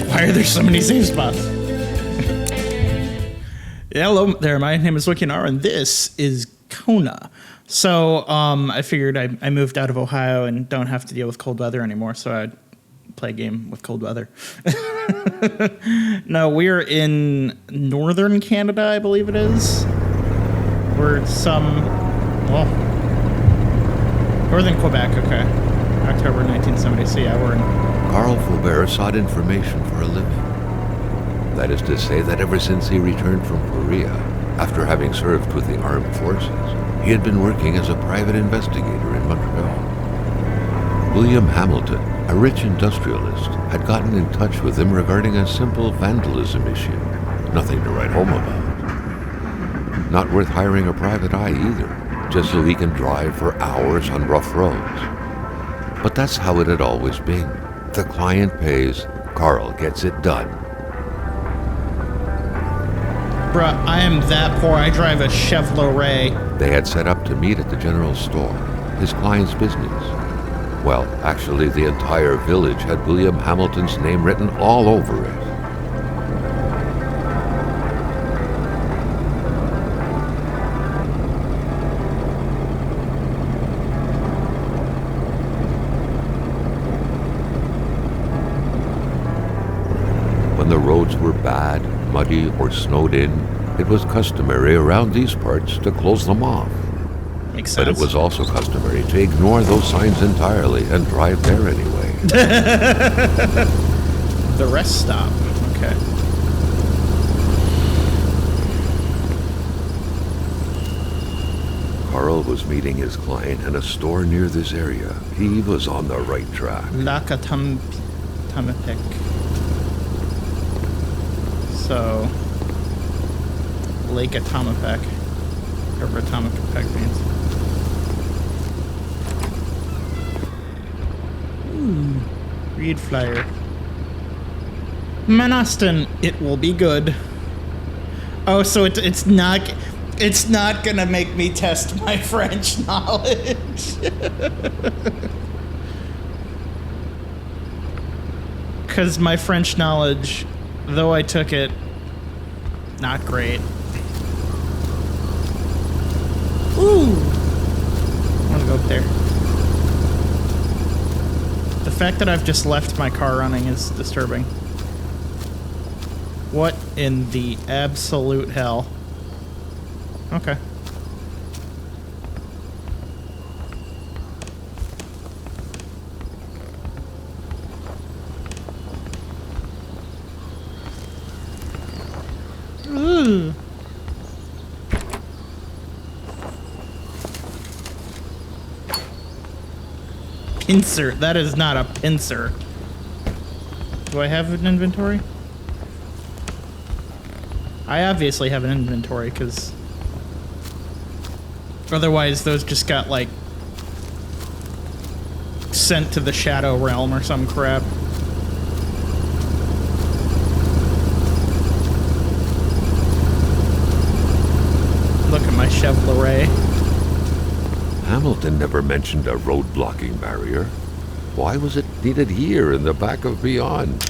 Why are there so many save spots? Hello there, my name is Wokianaru, and this is Kona. So, I figured I moved out of Ohio and don't have to deal with cold weather anymore, so I'd play a game with cold weather. No, we're in northern Canada, I believe it is. We're northern Quebec, okay. October 1970, so yeah, we're in... Carl Faubert sought information for a living. That is to say that ever since he returned from Korea, after having served with the armed forces, he had been working as a private investigator in Montreal. William Hamilton, a rich industrialist, had gotten in touch with him regarding a simple vandalism issue. Nothing to write home about. Not worth hiring a private eye either, just so he can drive for hours on rough roads. But that's how it had always been. The client pays, Carl gets it done. Bruh, I am that poor, I drive a Chevrolet. They had set up to meet at the general store, his client's business. Well, actually, the entire village had William Hamilton's name written all over it. When the roads were bad, muddy, or snowed in, it was customary around these parts to close them off. Makes sense. But it was also customary to ignore those signs entirely and drive there anyway. The rest stop. Okay. Carl was meeting his client in a store near this area. He was on the right track. Lakatamapek. So, Lake Atamapek. Whatever Atamapek means. Read flyer. Manaston, it will be good. Oh, so it's not gonna make me test my French knowledge. Because my French knowledge, though I took it, not great. Ooh! I want to go up there. The fact that I've just left my car running is disturbing. What in the absolute hell? Okay. Ooh. Pincer. That is not a pincer. Do I have an inventory? I obviously have an inventory, because otherwise those just got, like, sent to the Shadow Realm or some crap. Look at my Chevrolet. Hamilton never mentioned a road-blocking barrier. Why was it needed here in the back of Beyond?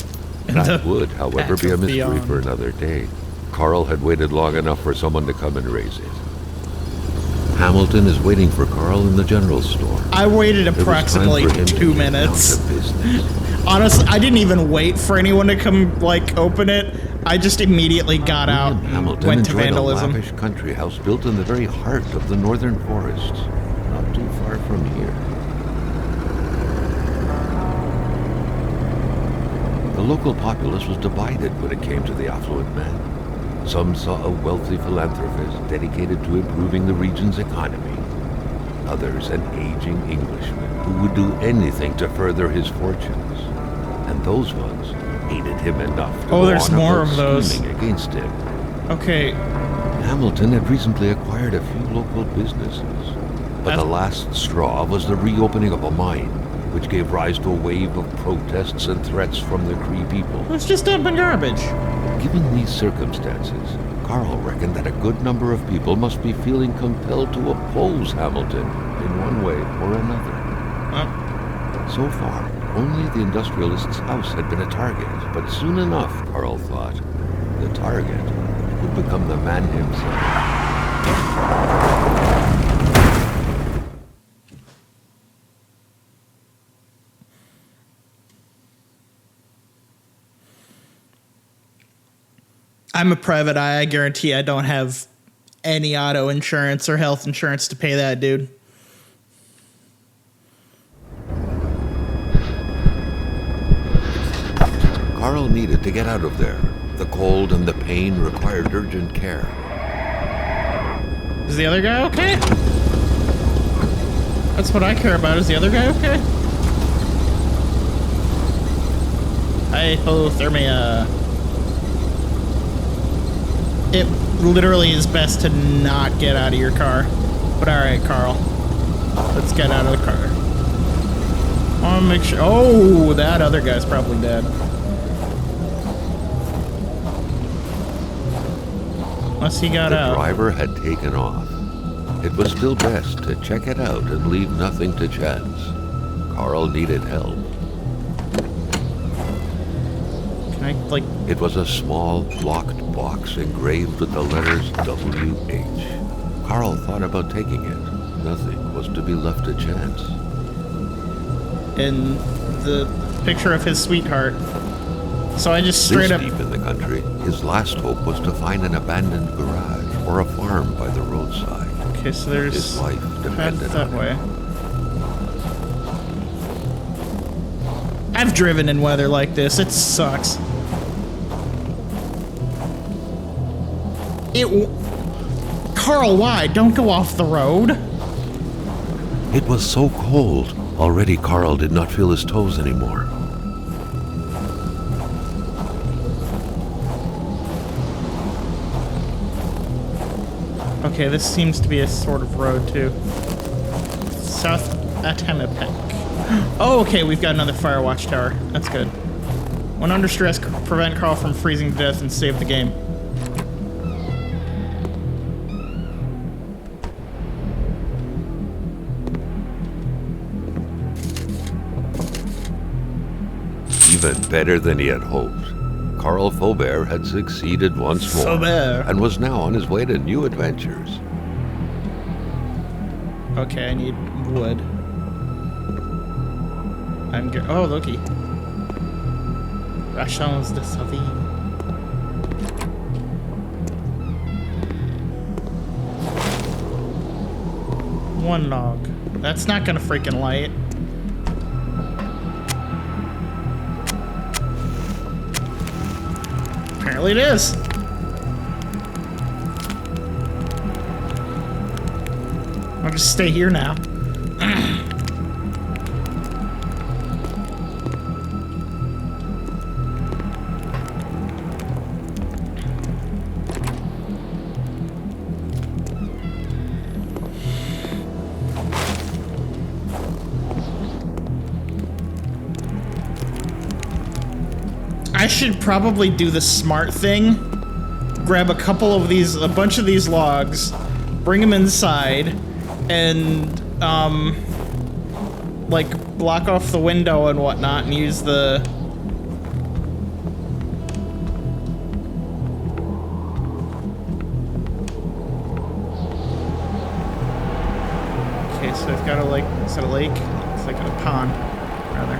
That would, however, be a mystery for another day. Carl had waited long enough for someone to come and raise it. Hamilton is waiting for Carl in the general store. I waited approximately 2 minutes. Honestly, I didn't even wait for anyone to come, like, open it. I just immediately got out and went to vandalism. A lavish country house built in the very heart of the northern forests, not too far from here. The local populace was divided when it came to the affluent man. Some saw a wealthy philanthropist dedicated to improving the region's economy. Others, an aging Englishman who would do anything to further his fortunes. And those ones hated him enough to go there's on more about of those scheming against him. Okay. Hamilton had recently acquired a few local businesses, but the last straw was the reopening of a mine, which gave rise to a wave of protests and threats from the Cree people. It's just dumping garbage. Given these circumstances, Carl reckoned that a good number of people must be feeling compelled to oppose Hamilton in one way or another. So far, only the industrialist's house had been a target, but soon enough, Carl thought, the target would become the man himself. I'm a private eye. I guarantee I don't have any auto insurance or health insurance to pay that dude. Carl needed to get out of there. The cold and the pain required urgent care. Is the other guy okay? That's what I care about. Is the other guy okay? Hypothermia. It literally is best to not get out of your car. But alright, Carl. Let's get out of the car. I want to make sure. Oh, that other guy's probably dead. Unless he got out. The driver had taken off. It was still best to check it out and leave nothing to chance. Carl needed help. Can I, like... It was a small, locked box engraved with the letters W.H. Carl thought about taking it. Nothing was to be left to chance. And the picture of his sweetheart. So I just straight up... Deep in the country, his last hope was to find an abandoned garage or a farm by the roadside. Okay, so there's... His life depended that on way. I've driven in weather like this. It sucks. Carl, why? Don't go off the road. It was so cold. Already Carl did not feel his toes anymore. Okay, this seems to be a sort of road, too. South Atamipek. Oh, okay, we've got another fire watchtower. That's good. When under stress, prevent Carl from freezing to death and save the game. Even better than he had hoped. Carl Faubert had succeeded once more and was now on his way to new adventures. Okay, I need wood. I'm good. Oh, looky. Rations de Savine. One log. That's not gonna freaking light. Apparently it is. I'll just stay here now. I should probably do the smart thing. Grab a bunch of these logs, bring them inside, and, like, block off the window and whatnot and use the... Okay, so I've got a, like, is that a lake? It's like a pond, rather.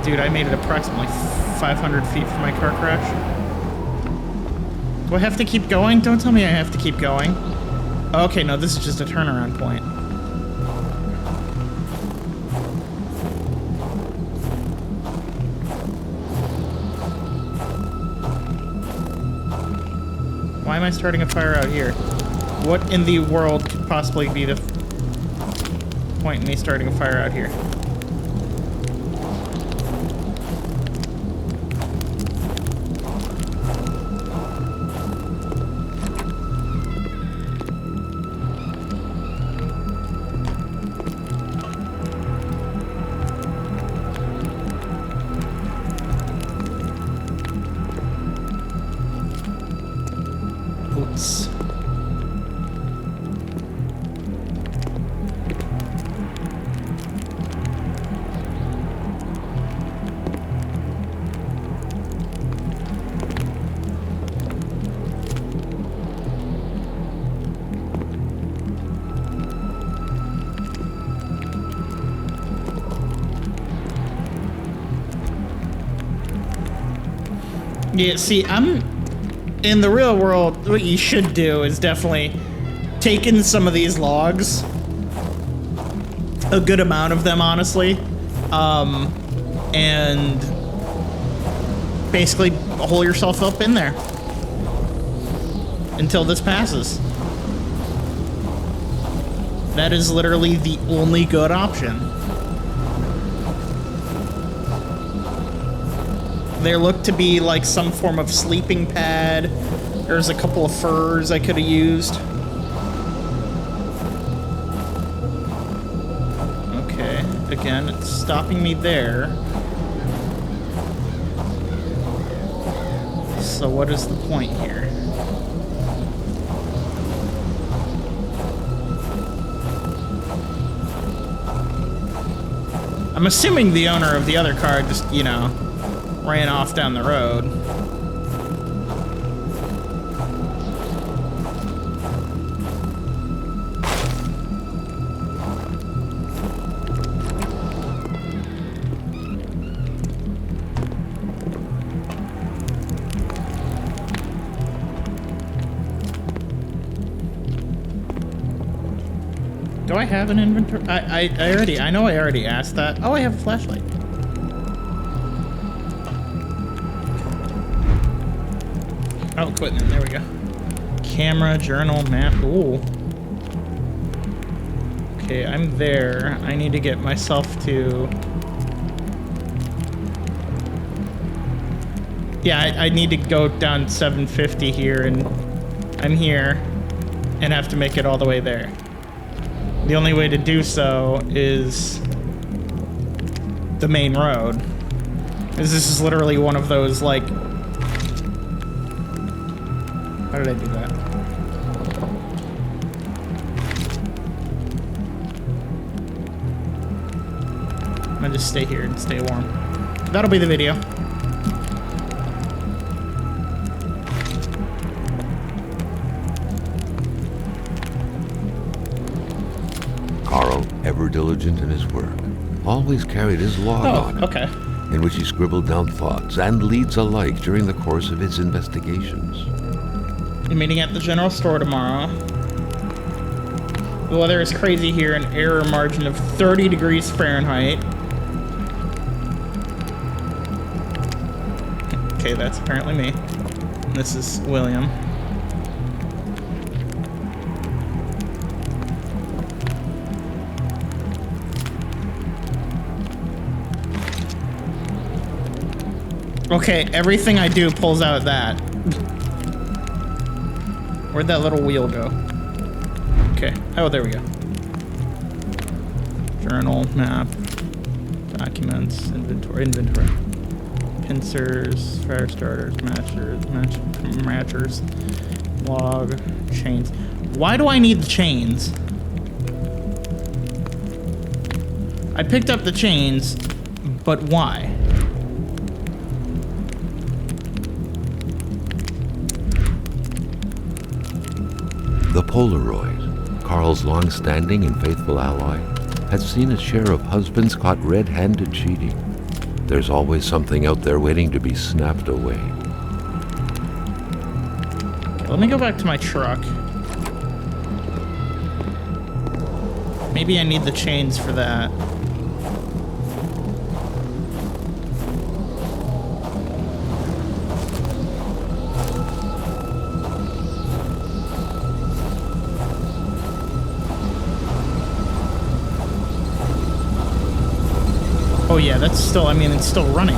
Dude, I made it approximately 500 feet from my car crash. Do I have to keep going? Don't tell me I have to keep going. Okay, no, this is just a turnaround point. Why am I starting a fire out here? What in the world could possibly be the point in me starting a fire out here? Oops. Yeah, see, I'm in the real world. What you should do is definitely take in some of these logs, a good amount of them, honestly, and basically hole yourself up in there until this passes. That is literally the only good option. There looked to be like some form of sleeping pad. There's a couple of furs I could have used. Okay, again, it's stopping me there. So what is the point here? I'm assuming the owner of the other car just, you know, ran off down the road. Do I have an inventory? I know I already asked that. Oh, I have a flashlight. Oh, equipment, there we go. Camera, journal, map, ooh. Okay, I'm there. I need to get myself to... Yeah, I need to go down 750 here, and I'm here, and have to make it all the way there. The only way to do so is the main road. Because this is literally one of those, like... How did I do that? I'm gonna just stay here and stay warm. That'll be the video. Carl, ever diligent in his work, always carried his log on him, Okay. in which he scribbled down thoughts and leads alike during the course of his investigations. I'm meeting at the general store tomorrow. The weather is crazy here, an error margin of 30 degrees Fahrenheit. Okay, that's apparently me. This is William. Okay, everything I do pulls out that. Where'd that little wheel go? Okay. Oh, there we go. Journal, map, documents, inventory, pincers, fire starters, matchers, log, chains. Why do I need the chains? I picked up the chains, but why? The Polaroid, Carl's long-standing and faithful ally, had seen its share of husbands caught red-handed cheating. There's always something out there waiting to be snapped away. Okay, let me go back to my truck. Maybe I need the chains for that. Oh yeah, that's still, I mean, it's still running.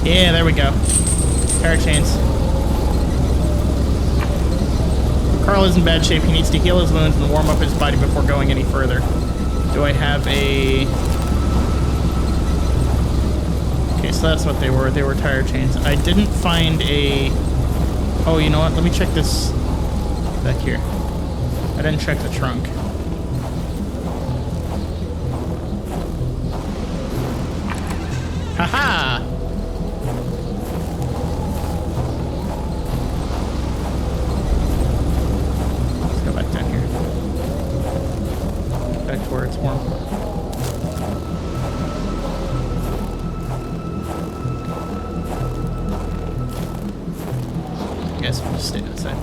Yeah, there we go. Pair of chains. Carl is in bad shape. He needs to heal his wounds and warm up his body before going any further. Do I have a... Okay, so that's what they were. They were tire chains. I didn't find a... Oh, you know what? Let me check this back here. I didn't check the trunk. Haha! guess we'll just stay outside.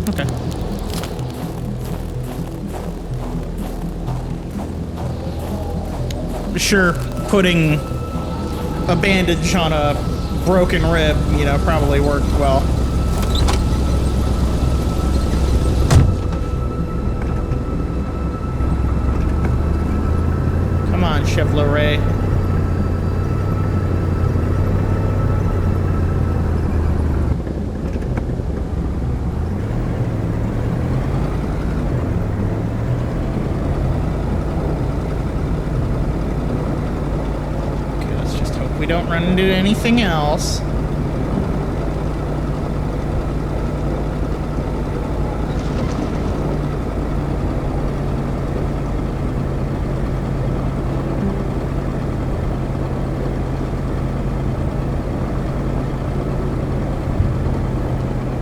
Okay. Sure, putting a bandage on a broken rib, you know, probably worked well. Come on, Chevrolet. We don't run into anything else.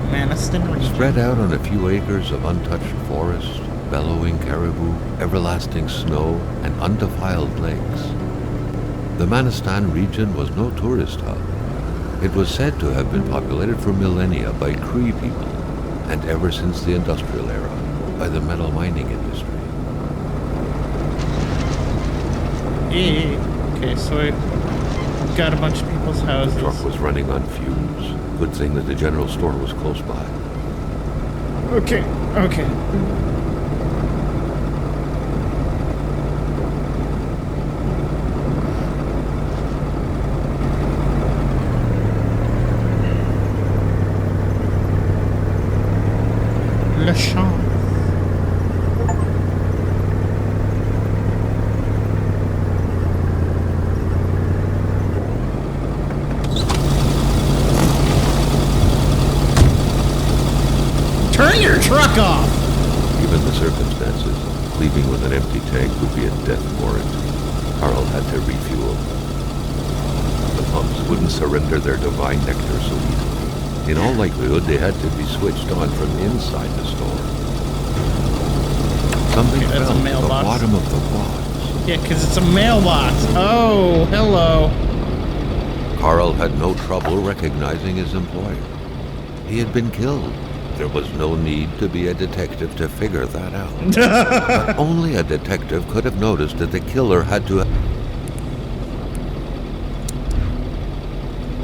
Maniston region. Spread out on a few acres of untouched forest, bellowing caribou, everlasting snow, and undefiled lakes. The Manistan region was no tourist hub. It was said to have been populated for millennia by Cree people, and ever since the industrial era, by the metal mining industry. Okay, so we got a bunch of people's houses. The truck was running on fumes. Good thing that the general store was close by. Okay. Le champ. Turn your truck off! Given the circumstances, leaving with an empty tank would be a death warrant. Carl had to refuel. The pumps wouldn't surrender their divine nectar so easily. In all likelihood, they had to be switched on from inside the store. Something Okay, that's fell a at the mailbox. bottom of the box. Yeah, because it's a mailbox. Oh, hello. Carl had no trouble recognizing his employer. He had been killed. There was no need to be a detective to figure that out. But only a detective could have noticed that the killer had to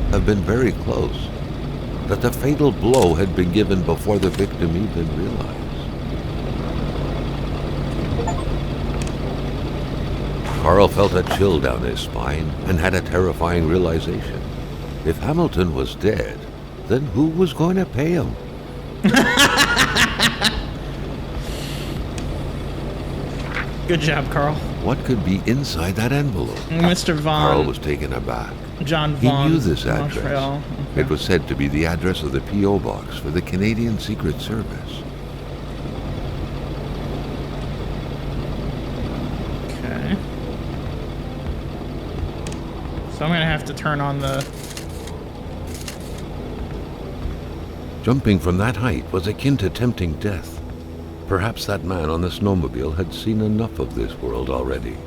have been very close. That the fatal blow had been given before the victim even realized. Carl felt a chill down his spine and had a terrifying realization. If Hamilton was dead, then who was going to pay him? Good job, Carl. What could be inside that envelope? Mr. Vaughn. Carl was taken aback. John He Vaughn. knew this address. Montreal. Okay. It was said to be the address of the P.O. box for the Canadian Secret Service. Okay. So I'm gonna have to turn on the... Jumping from that height was akin to tempting death. Perhaps that man on the snowmobile had seen enough of this world already.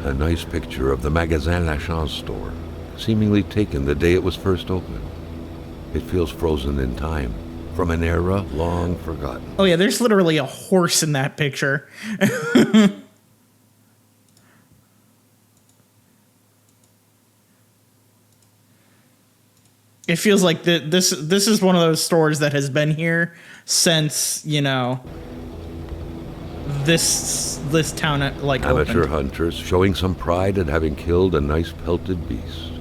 A nice picture of the Magasin Lachance store, seemingly taken the day it was first opened. It feels frozen in time, from an era long forgotten. Oh yeah, there's literally a horse in that picture. It feels like this is one of those stores that has been here since, you know, this town like Amateur opened. hunters showing some pride at having killed a nice pelted beast.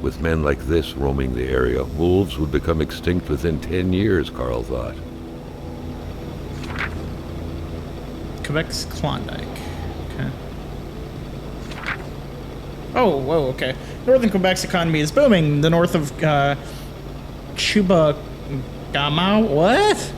With men like this roaming the area, wolves would become extinct within 10 years, Carl thought. Quebec's Klondike. Okay. Oh, whoa, okay. Northern Quebec's economy is booming. The north of Chubagama, what?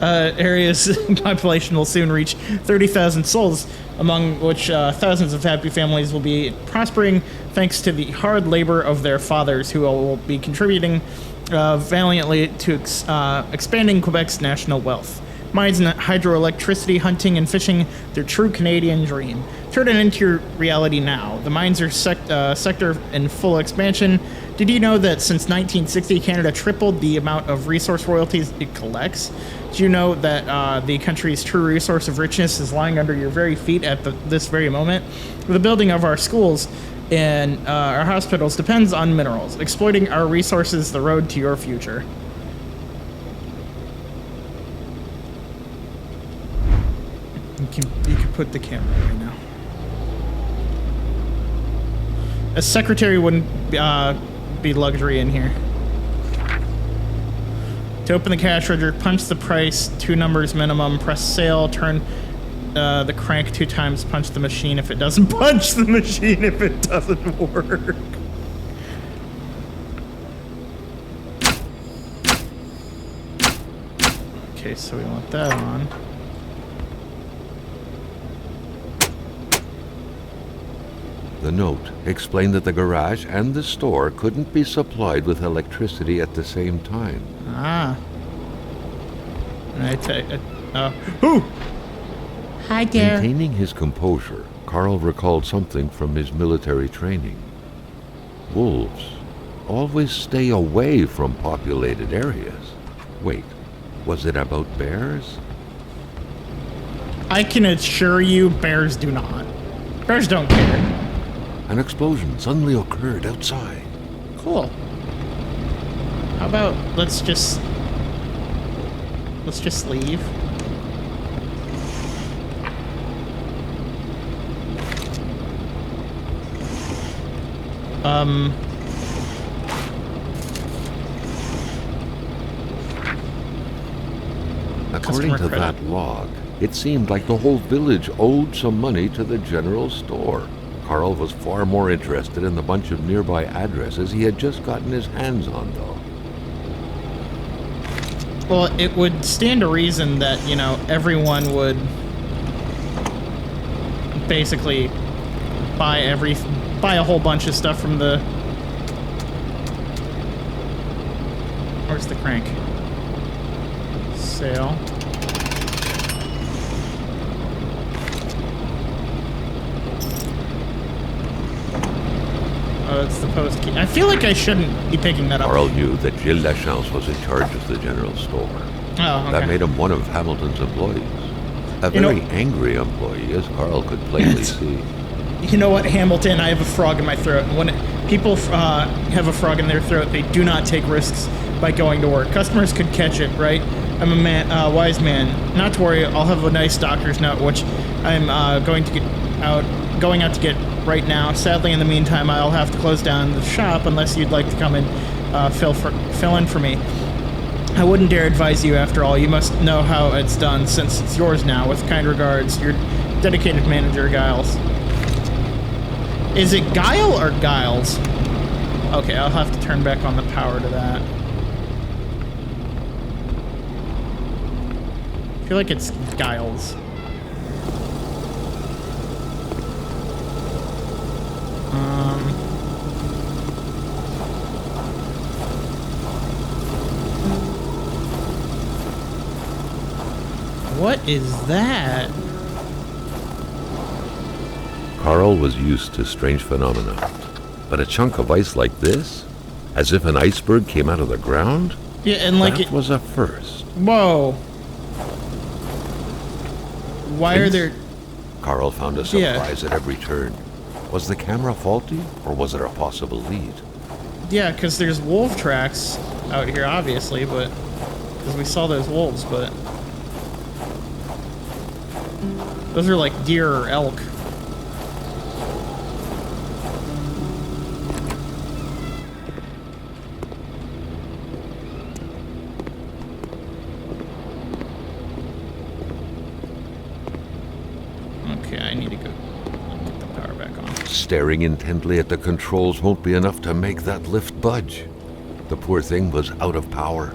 Area's population will soon reach 30,000 souls, among which thousands of happy families will be prospering thanks to the hard labor of their fathers, who will be contributing valiantly to expanding Quebec's national wealth. Mines and hydroelectricity, hunting and fishing, their true Canadian dream. Turn it into your reality now. The mines are sector in full expansion. Did you know that since 1960, Canada tripled the amount of resource royalties it collects? Do you know that the country's true resource of richness is lying under your very feet at this very moment? The building of our schools and our hospitals depends on minerals. Exploiting our resources is the road to your future. You can put the camera right now. A secretary wouldn't be luxury in here. To open the cash register, punch the price, 2 numbers minimum, press sale, turn the crank 2 times, punch the machine if it doesn't punch the machine if it doesn't work. Okay, so we want that on. The note explained that the garage and the store couldn't be supplied with electricity at the same time. Ah. Who? Hi there. Maintaining his composure, Carl recalled something from his military training. Wolves always stay away from populated areas. Wait, was it about bears? I can assure you, bears do not. Bears don't care. An explosion suddenly occurred outside. Cool. How about let's just leave. According to that log, it seemed like the whole village owed some money to the general store. Carl was far more interested in the bunch of nearby addresses he had just gotten his hands on, though. Well, it would stand to reason that, you know, everyone would basically buy a whole bunch of stuff from the... Where's the crank? Sale. Oh, it's the post key. I feel like I shouldn't be picking that up. Carl knew that Gilles Lachance was in charge of the general store. Oh, okay. That made him one of Hamilton's employees. A very angry employee, as Carl could plainly see. You know what, Hamilton? I have a frog in my throat. And when people have a frog in their throat, they do not take risks by going to work. Customers could catch it, right? I'm a wise man. Not to worry, I'll have a nice doctor's note, which I'm going out to get right now. Sadly, in the meantime, I'll have to close down the shop unless you'd like to come and fill in for me. I wouldn't dare advise you, after all. You must know how it's done, since it's yours now. With kind regards, your dedicated manager, Giles. Is it Guile or Giles? Okay, I'll have to turn back on the power to that. I feel like it's Giles. What is that? Carl was used to strange phenomena, but a chunk of ice like this, as if an iceberg came out of the ground, yeah, and like that was a first. Whoa! Why are there? Carl found a surprise at every turn. Was the camera faulty, or was it a possible lead? Yeah, because there's wolf tracks out here, obviously, but because we saw those wolves, but those are like deer or elk. Okay, I need to go get the power back on. Staring intently at the controls won't be enough to make that lift budge. The poor thing was out of power.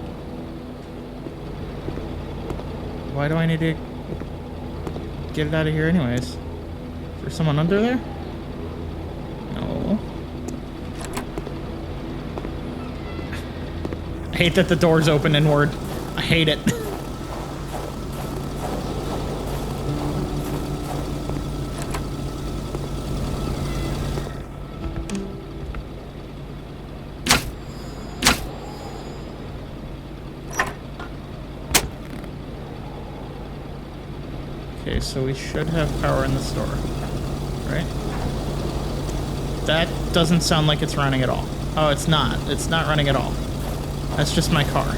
Why do I need to get it out of here anyways? Is there someone under there? No. I hate that the door's open inward. I hate it. Okay, so we should have power in the store, right? That doesn't sound like it's running at all. Oh, it's not. It's not running at all. That's just my car.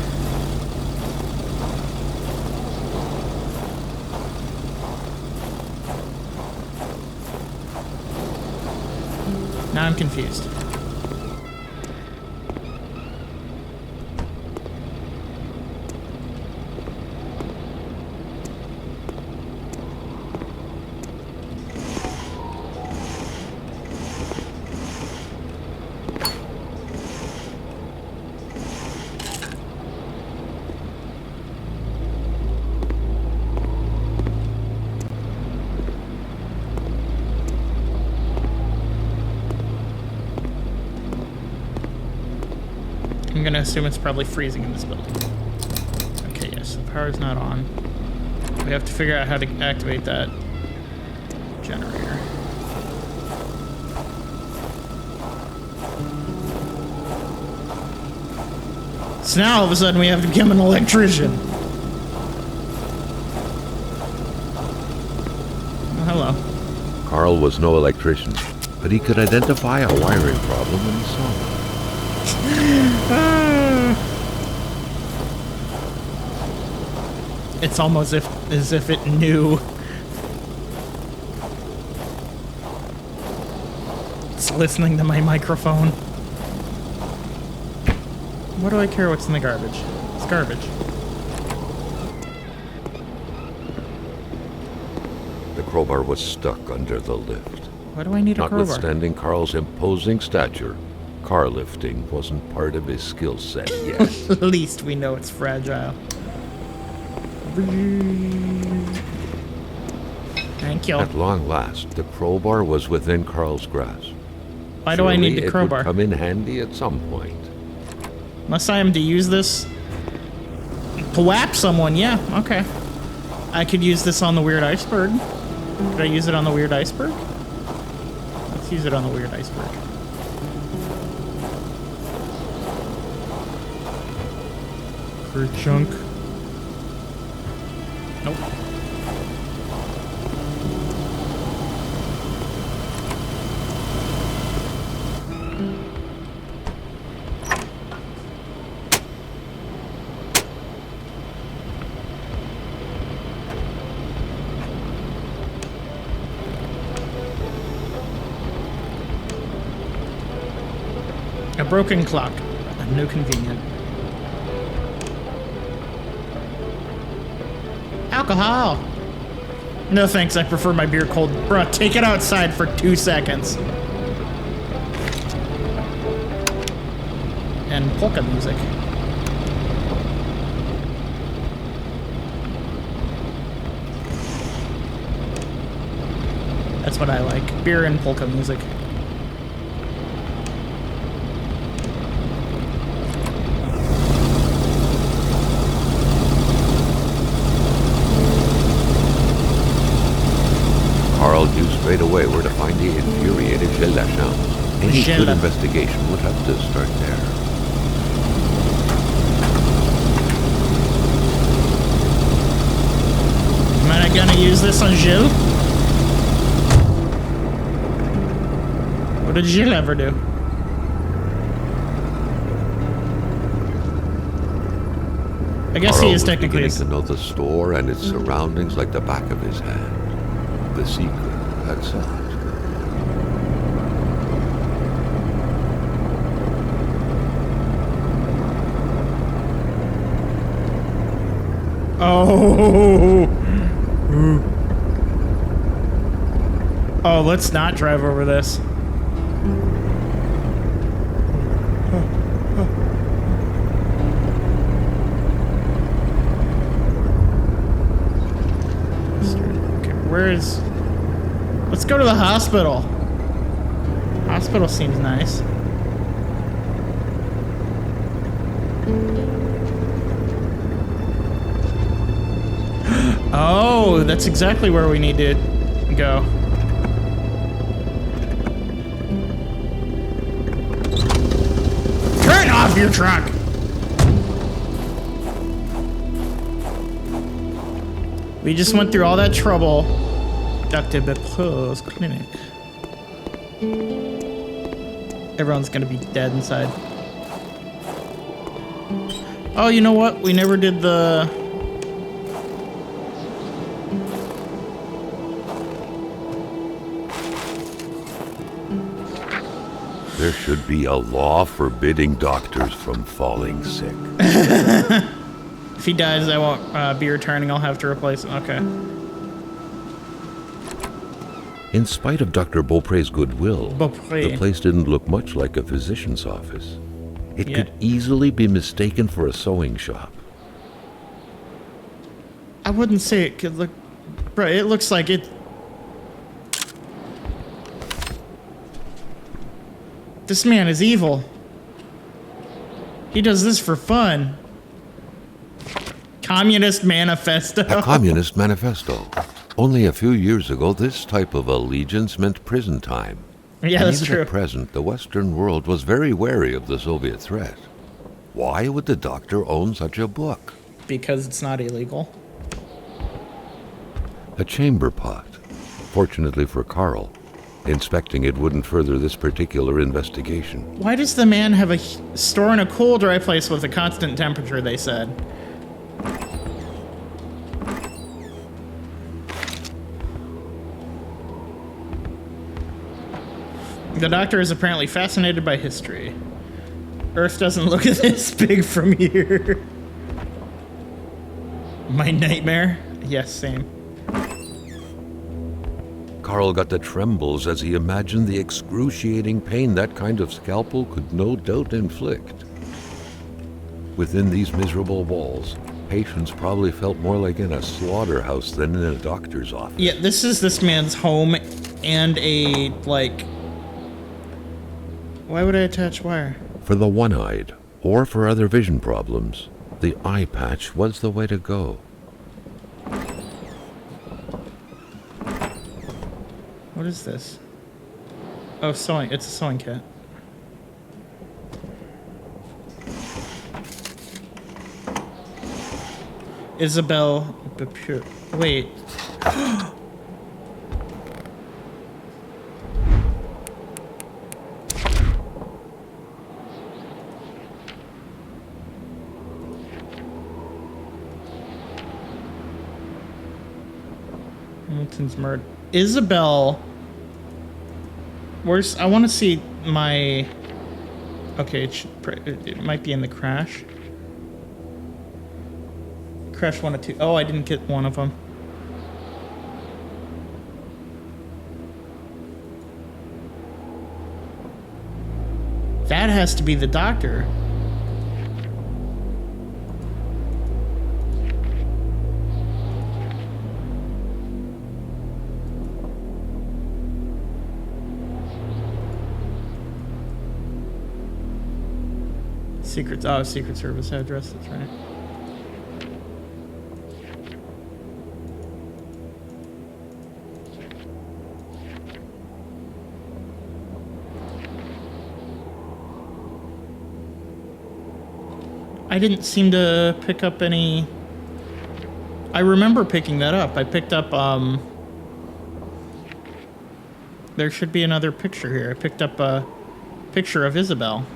Now I'm confused. I'm gonna assume it's probably freezing in this building. Okay, yes, the power's not on. We have to figure out how to activate that generator. So now all of a sudden we have to become an electrician. Oh, hello. Carl was no electrician, but he could identify a wiring problem when he saw it. It's almost as if it knew. It's listening to my microphone. What do I care what's in the garbage? It's garbage. The crowbar was stuck under the lift. Why do I need a crowbar? Notwithstanding Carl's imposing stature, car lifting wasn't part of his skill set yet. At least we know it's fragile. Thank you. At long last, the crowbar was within Carl's grasp. Why do I need the crowbar? It would come in handy at some point. Unless I am to use this to whap someone, yeah, okay. I could use this on the weird iceberg. Could I use it on the weird iceberg? Let's use it on the weird iceberg. For chunk. Nope. A broken clock. No convenient. Alcohol! No thanks, I prefer my beer cold. Bruh, take it outside for 2 seconds. And polka music. That's what I like. Beer and polka music. Carl knew straight away where to find the infuriated Gilles Lachance. Any good investigation would have to start there. Am I gonna use this on Gilles? What did Gilles ever do? I guess Carl he is was technically beginning to know the store and its surroundings like the back of his hand. The secret had solved. Oh. Oh, let's not drive over this. Okay, where is... Let's go to the hospital. Hospital seems nice. Oh, that's exactly where we need to go. Turn off your truck! We just went through all that trouble. Dr. Bepreau's clinic. Everyone's gonna be dead inside. Oh, you know what? We never did the... There should be a law forbidding doctors from falling sick. If he dies, I won't be returning. I'll have to replace him. Okay. In spite of Dr. Beaupre's goodwill, Beaupre. the place didn't look much like a physician's office. It could easily be mistaken for a sewing shop. I wouldn't say it could look... Bro, it looks like it... This man is evil. He does this for fun. Communist Manifesto. A Communist Manifesto. Only a few years ago, this type of allegiance meant prison time. Yeah, and that's even true. at present, the Western world was very wary of the Soviet threat. Why would the doctor own such a book? Because it's not illegal. A chamber pot. Fortunately for Carl, inspecting it wouldn't further this particular investigation. Why does the man have a store in a cool, dry place with a constant temperature, they said? The doctor is apparently fascinated by history. Earth doesn't look this big from here. My nightmare? Yes, same. Carl got the trembles as he imagined the excruciating pain that kind of scalpel could no doubt inflict. Within these miserable walls, patients probably felt more like in a slaughterhouse than in a doctor's office. Yeah, this is this man's home and a, like... Why would I attach wire? For the one-eyed, or for other vision problems, the eye patch was the way to go. What is this? Oh, sewing. It's a sewing kit. Isabel Bepreau. Wait. Hamilton's murder. Isabel. Where's... I want to see my... Okay, it might be in the crash. Crash 1 or 2. Oh, I didn't get one of them. That has to be the doctor. Secret Service address, that's right. I didn't seem to pick up any... I remember picking that up. I picked up, there should be another picture here. I picked up a picture of Isabel.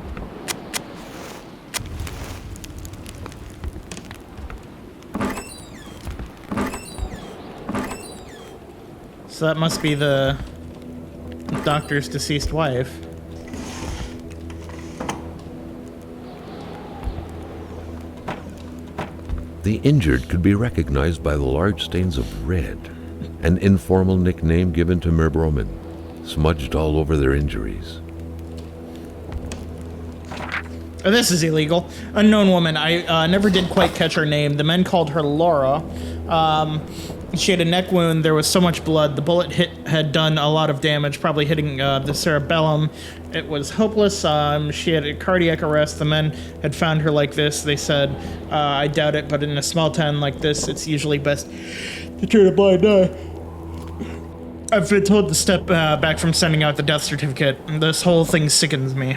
So that must be the doctor's deceased wife. The injured could be recognized by the large stains of red, an informal nickname given to Merbromen, smudged all over their injuries. Oh, this is illegal. Unknown woman. I never did quite catch her name. The men called her Laura. She had a neck wound. There was so much blood. The bullet had done a lot of damage, probably hitting the cerebellum. It was hopeless. She had a cardiac arrest. The men had found her like this. They said, I doubt it, but in a small town like this, it's usually best to treat a blind eye. I've been told to step back from sending out the death certificate. This whole thing sickens me.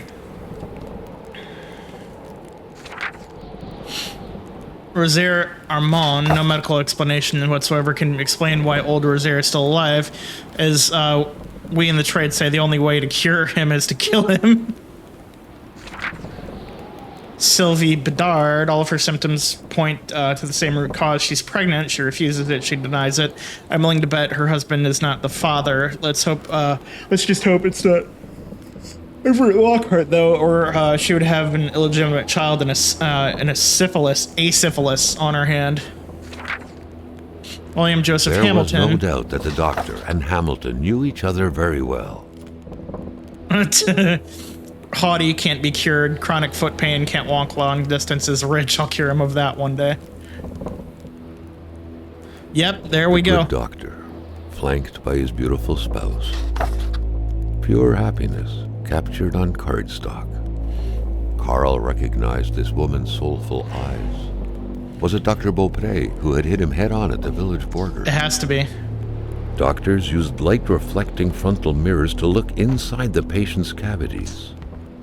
Rosaire Armand, no medical explanation whatsoever can explain why old Rosaire is still alive, as we in the trade say the only way to cure him is to kill him. Sylvie Bedard, all of her symptoms point to the same root cause. She's pregnant. She refuses it. She denies it. I'm willing to bet her husband is not the father. Let's just hope it's not Everett Lockhart, though, or she would have an illegitimate child and a syphilis on her hand. William Joseph Hamilton. There was no doubt that the doctor and Hamilton knew each other very well. Haughty, can't be cured. Chronic foot pain, can't walk long distances. Rich, I'll cure him of that one day. Yep, there we go. Good doctor, flanked by his beautiful spouse. Pure happiness, captured on cardstock. Carl recognized this woman's soulful eyes. Was it Dr. Beaupre who had hit him head-on at the village border? It has to be. Doctors used light-reflecting frontal mirrors to look inside the patient's cavities.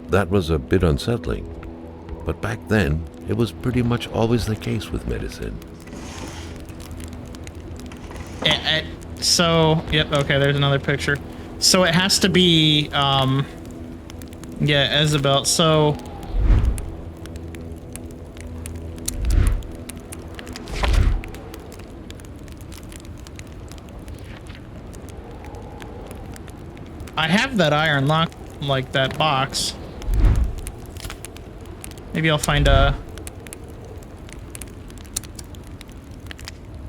That was a bit unsettling, but back then, it was pretty much always the case with medicine. So, yep, okay, there's another picture. So it has to be, yeah, Isabel. So, I have that iron lock, like that box. Maybe I'll find a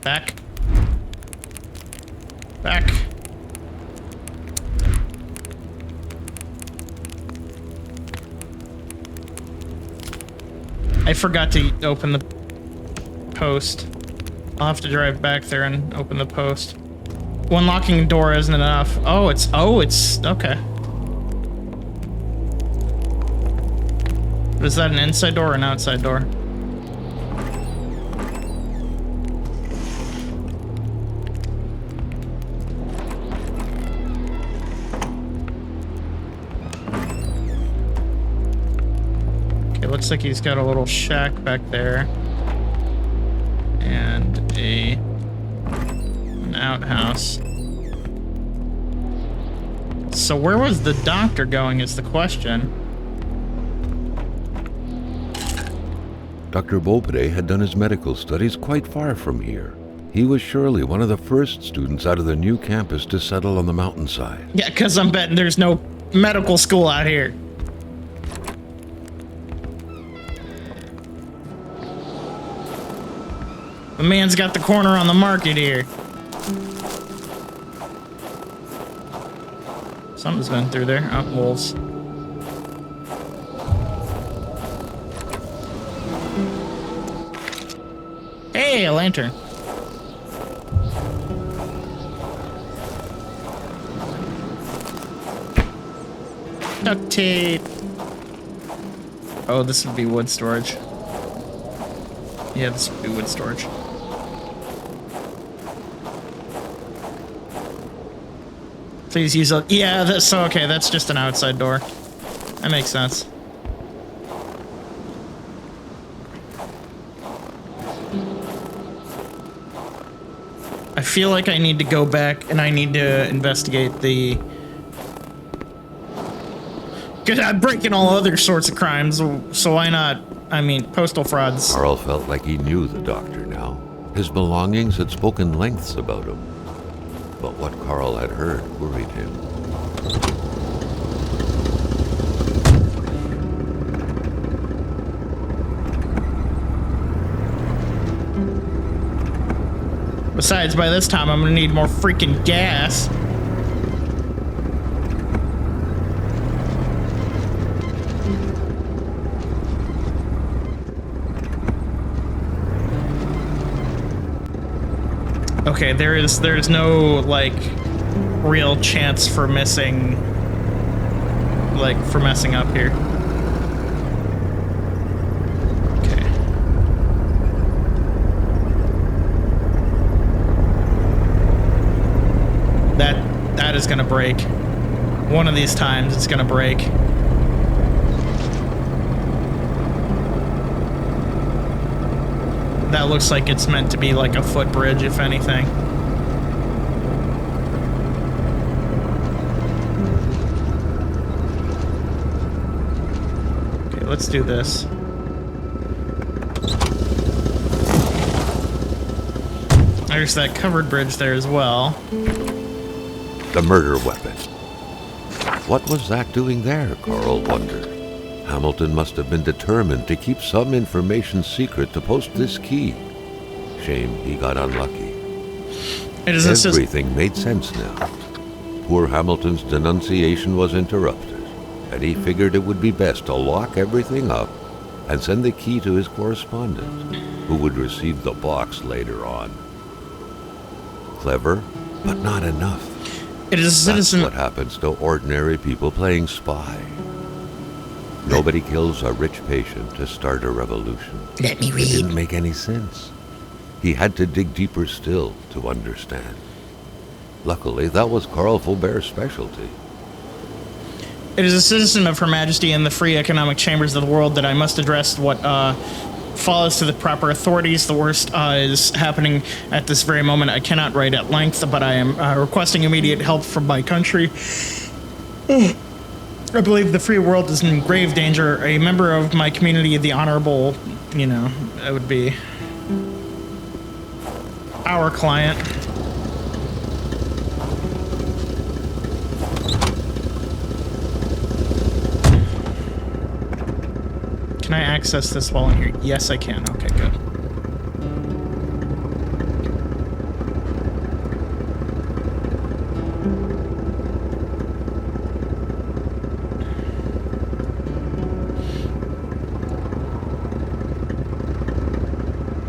back. I forgot to open the post. I'll have to drive back there and open the post. One locking door isn't enough. Oh, it's okay. Is that an inside door or an outside door? Okay, looks like he's got a little shack back there. And an outhouse. So where was the doctor going is the question. Dr. Beaupre had done his medical studies quite far from here. He was surely one of the first students out of the new campus to settle on the mountainside. Yeah, because I'm betting there's no medical school out here. The man's got the corner on the market here. Something's been through there. Oh, wolves. Hey, a lantern. Duct tape. Oh, this would be wood storage. Yeah, this would be wood storage. Please use a... Yeah, that's okay. That's just an outside door. That makes sense. I feel like I need to go back and I need to investigate the... Because I'm breaking all other sorts of crimes, so why not? I mean, postal frauds. Carl felt like he knew the doctor now. His belongings had spoken lengths about him. But what Carl had heard worried him. Besides, by this time, I'm gonna need more freaking gas. Okay, there's no, like, real chance for messing up here. Okay. That is gonna break. One of these times it's gonna break. That looks like it's meant to be like a footbridge, if anything. Okay, let's do this. There's that covered bridge there as well. The murder weapon. What was that doing there, Carl wondered. Hamilton must have been determined to keep some information secret to post this key. Shame he got unlucky. Everything made sense now. Poor Hamilton's denunciation was interrupted, and he figured it would be best to lock everything up and send the key to his correspondent, who would receive the box later on. Clever, but not enough. It is a citizen. That's what happens to ordinary people playing spy. Nobody kills a rich patient to start a revolution. Let me read. It didn't make any sense. He had to dig deeper still to understand. Luckily, that was Carl Faubert's specialty. It is a citizen of Her Majesty and the free economic chambers of the world that I must address what follows to the proper authorities. The worst is happening at this very moment. I cannot write at length, but I am requesting immediate help from my country. I believe the free world is in grave danger. A member of my community, the Honorable, it would be our client. Can I access this while I'm here? Yes, I can. Okay, good.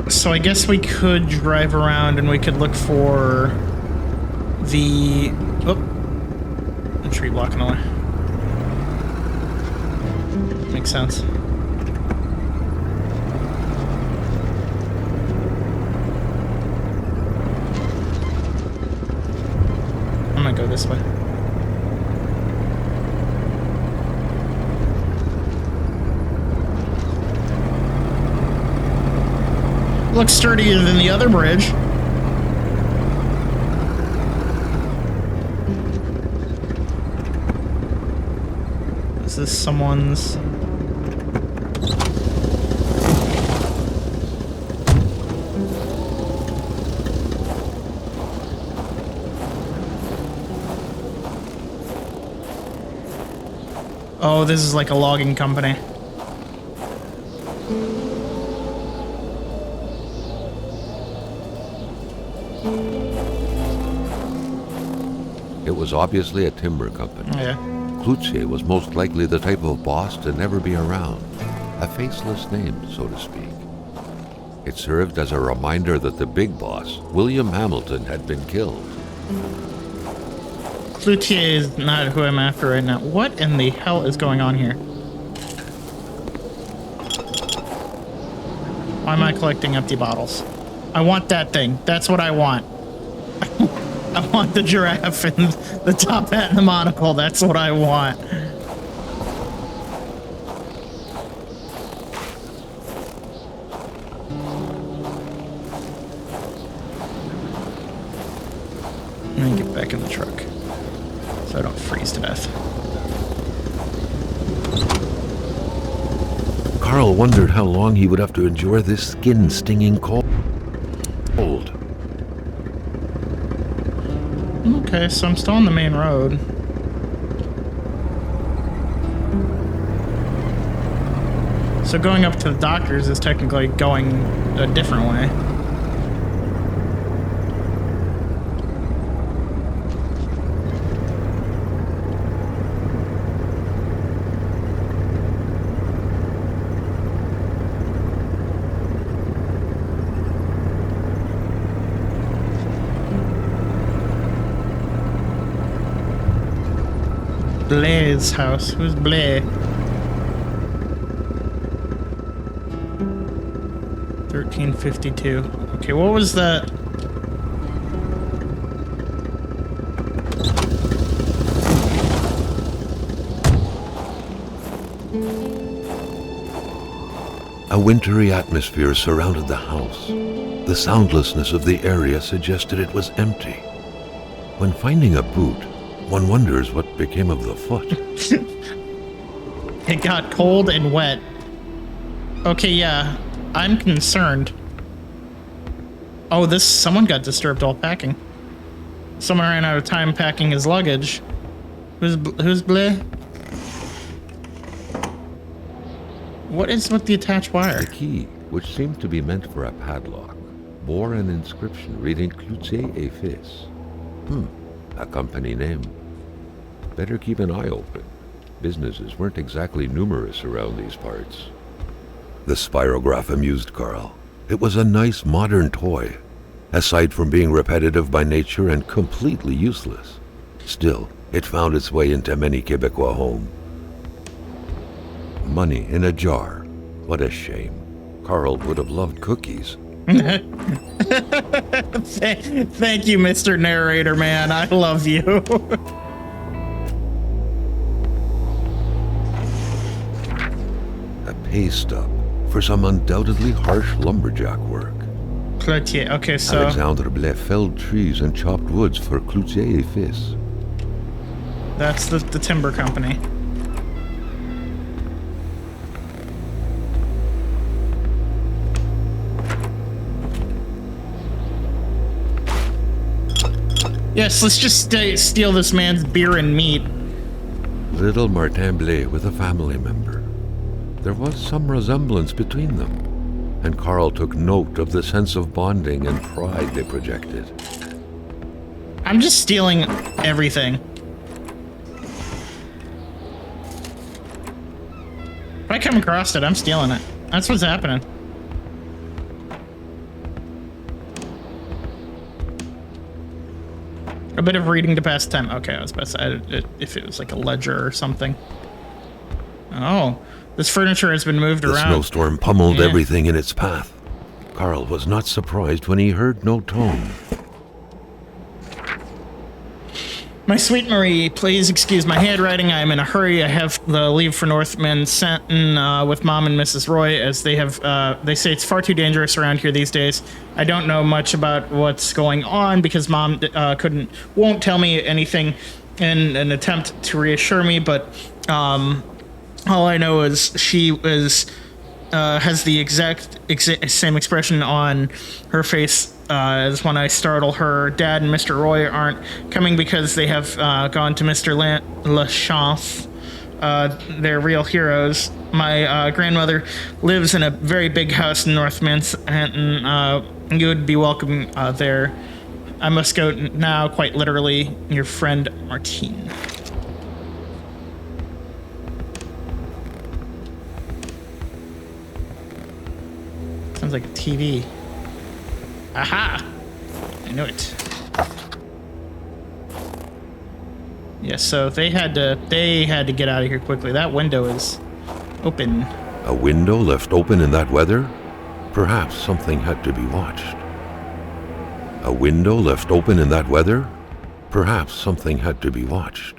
So I guess we could drive around and we could look for the... Oh! A tree blocking the way. Makes sense. I'm gonna go this way. Looks sturdier than the other bridge. Is this someone's... Oh, this is like a logging company. It was obviously a timber company. Yeah. Cloutier was most likely the type of boss to never be around. A faceless name, so to speak. It served as a reminder that the big boss, William Hamilton, had been killed. Cloutier is not who I'm after right now. What in the hell is going on here? Why am I collecting empty bottles? I want that thing. That's what I want. I want the giraffe and the top hat and the monocle. That's what I want. Let me get back in the truck so I don't freeze to death. Carl wondered how long he would have to endure this skin-stinging cold. Okay, so I'm still on the main road. So going up to the doctor's is technically going a different way. Blair's house. Who's Blair? 1352. Okay, what was that? A wintry atmosphere surrounded the house. The soundlessness of the area suggested it was empty. When finding a boot, one wonders what became of the foot. It got cold and wet. Okay, yeah, I'm concerned. Oh, someone got disturbed while packing. Someone ran out of time packing his luggage. Who's bleh? What is with the attached wire? The key, which seemed to be meant for a padlock, bore an inscription reading Cloutier et Fils. A company name. Better keep an eye open. Businesses weren't exactly numerous around these parts. The spirograph amused Carl. It was a nice modern toy, aside from being repetitive by nature and completely useless. Still, it found its way into many Quebecois homes. Money in a jar. What a shame. Carl would have loved cookies. Thank you, Mr. Narrator, man. I love you. A pay stub for some undoubtedly harsh lumberjack work. Cloutier. Okay, so Alexandre Blais felled trees and chopped woods for Cloutier et Fils. that's the timber company. Yes, let's just steal this man's beer and meat. Little Martin Blais with a family member. There was some resemblance between them, and Carl took note of the sense of bonding and pride they projected. I'm just stealing everything. If I come across it, I'm stealing it. That's what's happening. A bit of reading to pass time. Okay, I was about to say if it was like a ledger or something. Oh, this furniture has been moved around. The snowstorm pummeled everything in its path. Carl was not surprised when he heard no tone. My sweet Marie, please excuse my handwriting. I am in a hurry. I have the leave for Northman sent in with Mom and Mrs. Roy, as they say it's far too dangerous around here these days. I don't know much about what's going on because Mom won't tell me anything in an attempt to reassure me, but all I know is she has the exact same expression on her face as when I startle her. Dad and Mr. Roy aren't coming because they have gone to Mr. Lachance. They're real heroes. My grandmother lives in a very big house in North Manhattan. You would be welcome there. I must go now, quite literally. Your friend, Martine. Sounds like a TV. Aha! I knew it. Yeah, so they had to get out of here quickly. That window is open. A window left open in that weather? Perhaps something had to be watched. A window left open in that weather? Perhaps something had to be watched.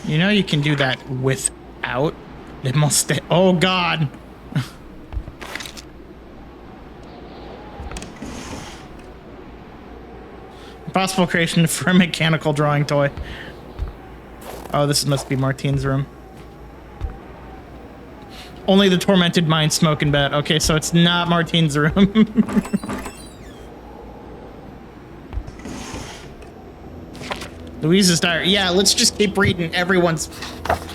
You know you can do that without. It must. Oh God. Possible creation for a mechanical drawing toy. Oh, this must be Martine's room. Only the tormented mind smoke in bed. Okay, so it's not Martine's room. Louise's diary. Yeah, let's just keep reading everyone's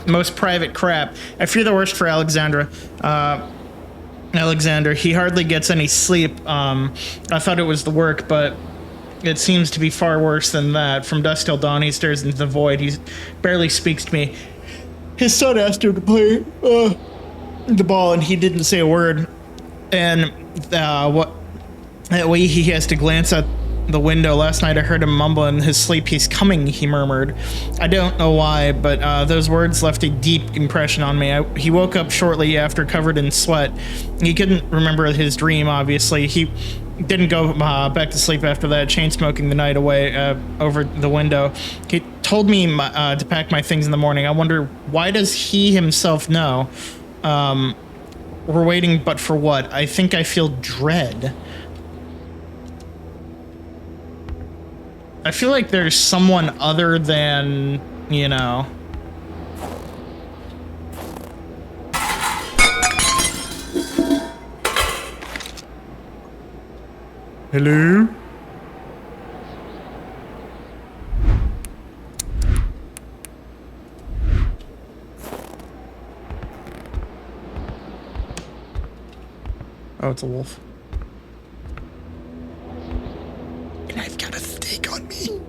most private crap. I fear the worst for Alexandra. Alexander, he hardly gets any sleep. I thought it was the work, but it seems to be far worse than that. From dusk till dawn, he stares into the void. He barely speaks to me. His son asked him to play the ball, and he didn't say a word. And that way he has to glance at the window. Last night I heard him mumble in his sleep. He's coming, he murmured. I don't know why, but those words left a deep impression on me. He woke up shortly after, covered in sweat. He couldn't remember his dream, obviously. He didn't go back to sleep after that, chain smoking the night away over the window. He told me to pack my things in the morning. I wonder, why does he himself know? We're waiting, but for what? I think I feel dread. I feel like there's someone other than, you know... Hello? Oh, it's a wolf. And I've got a steak on me.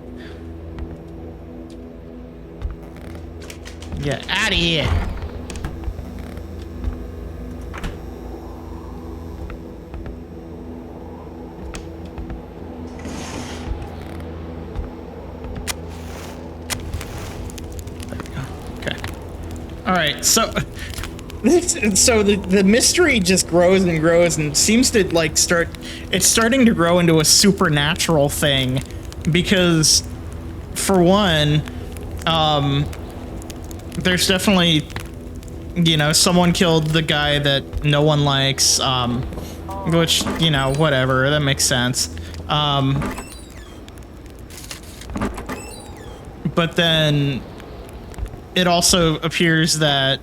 Get out of here. There we go. Okay. All right, so... So the mystery just grows and grows and seems to like it's starting to grow into a supernatural thing because for one, there's definitely, you know, someone killed the guy that no one likes, which, you know, whatever, that makes sense. But then it also appears that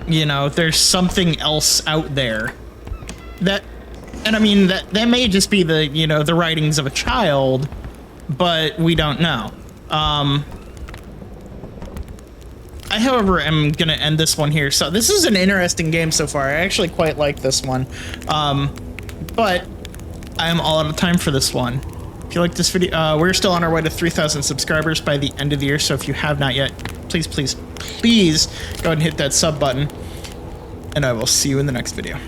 you know, there's something else out there that, and I mean, that may just be the, you know, the writings of a child, but we don't know. I, however, am going to end this one here. So this is an interesting game so far. I actually quite like this one. But I am all out of time for this one. If you like this video, we're still on our way to 3,000 subscribers by the end of the year. So if you have not yet, please, please, please go ahead and hit that sub button. And I will see you in the next video.